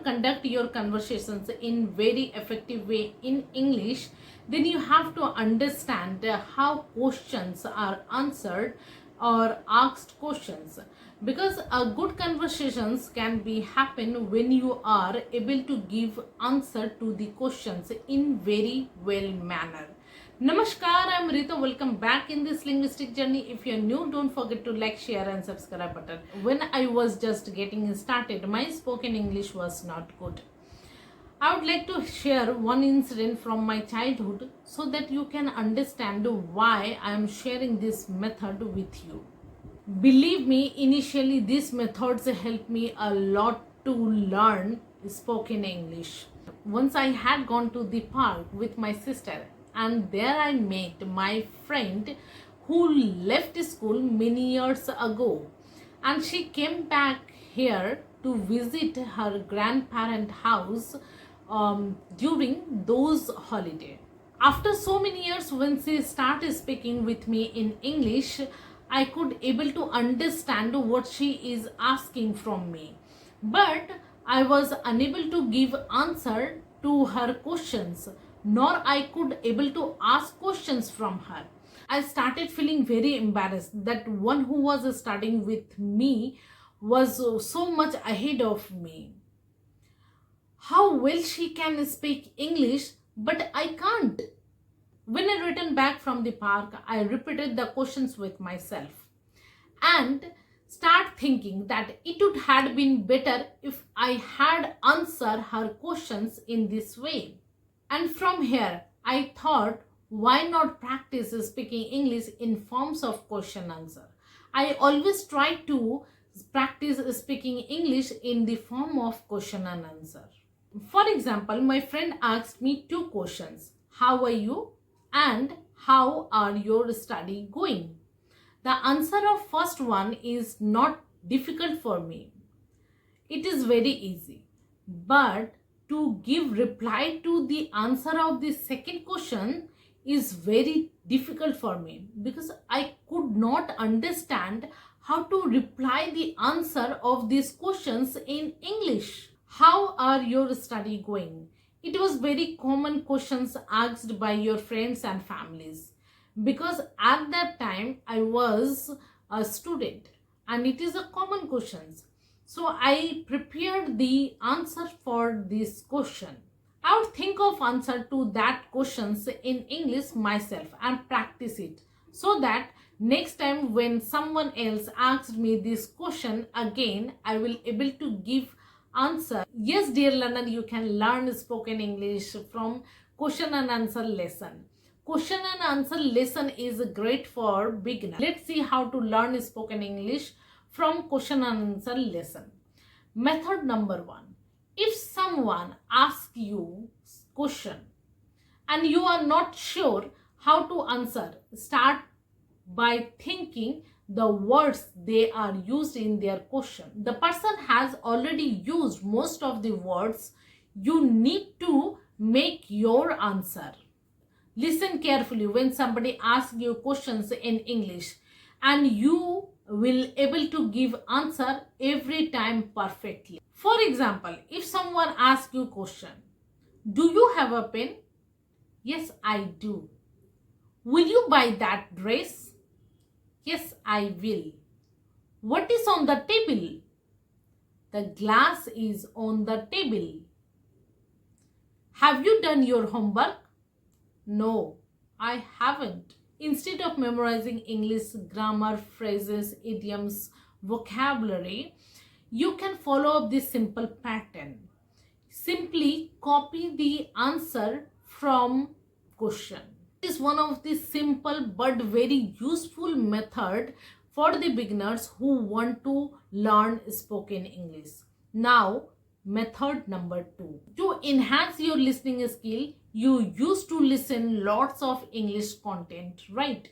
conduct your conversations in very effective way in English, then you have to understand how questions are answered or asked questions, because a good conversations can be happen when you are able to give answer to the questions in very well manner. Namaskar, I'm Rita. Welcome back in this linguistic journey. If you're new, don't forget to like, share and subscribe button. When I was just getting started, my spoken English was not good. I would like to share one incident from my childhood so that you can understand why I am sharing this method with you. Believe me, initially these methods helped me a lot to learn spoken English. Once I had gone to the park with my sister, and there I met my friend who left school many years ago, and she came back here to visit her grandparent house during those holidays. After so many years, when she started speaking with me in English, I could able to understand what she is asking from me, but I was unable to give answer to her questions, nor I could able to ask questions from her. I started feeling very embarrassed that one who was studying with me was so much ahead of me. How well she can speak English, but I can't. When I returned back from the park, I repeated the questions with myself and start thinking that it would have been better if I had answered her questions in this way. And from here, I thought, why not practice speaking English in forms of question answer? I always try to practice speaking English in the form of question and answer. For example, my friend asked me two questions. How are you? And how are your study going? The answer of first one is not difficult for me. It is very easy. But to give reply to the answer of the second question is very difficult for me, because I could not understand how to reply the answer of these questions in English. How are your study going? It was very common questions asked by your friends and families, because at that time I was a student and it is a common questions. So I prepared the answer for this question. I would think of answer to that questions in English myself and practice it, so that next time when someone else asks me this question again, I will able to give answer. Yes, dear learner, you can learn spoken English from question and answer lesson. Question and answer lesson is great for beginner. Let's see how to learn spoken English from question and answer lesson. Method number one. If someone asks you question and you are not sure how to answer, start by thinking the words they are used in their question. The person has already used most of the words. You need to make your answer. Listen carefully when somebody asks you questions in English, and you will able to give answer every time perfectly. For example, if someone asks you question, do you have a pen? Yes, I do. Will you buy that dress? Yes, I will. What is on the table? The glass is on the table. Have you done your homework? No, I haven't. Instead of memorizing English grammar, phrases, idioms, vocabulary, you can follow up this simple pattern. Simply copy the answer from question. It is one of the simple but very useful method for the beginners who want to learn spoken English. Now, method number two. To enhance your listening skill, you used to listen lots of English content, right?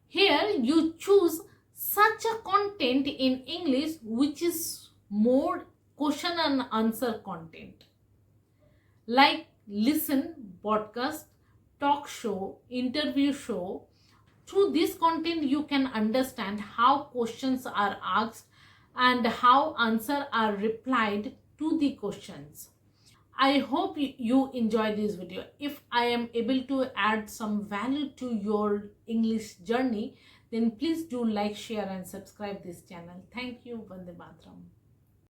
Here you choose such a content in English which is more question and answer content, like listen, podcast, talk show, interview show. Through this content you can understand how questions are asked and how answers are replied to the questions. I hope you enjoy this video. If I am able to add some value to your English journey, then please do like, share and subscribe this channel. Thank you. Vande Mataram.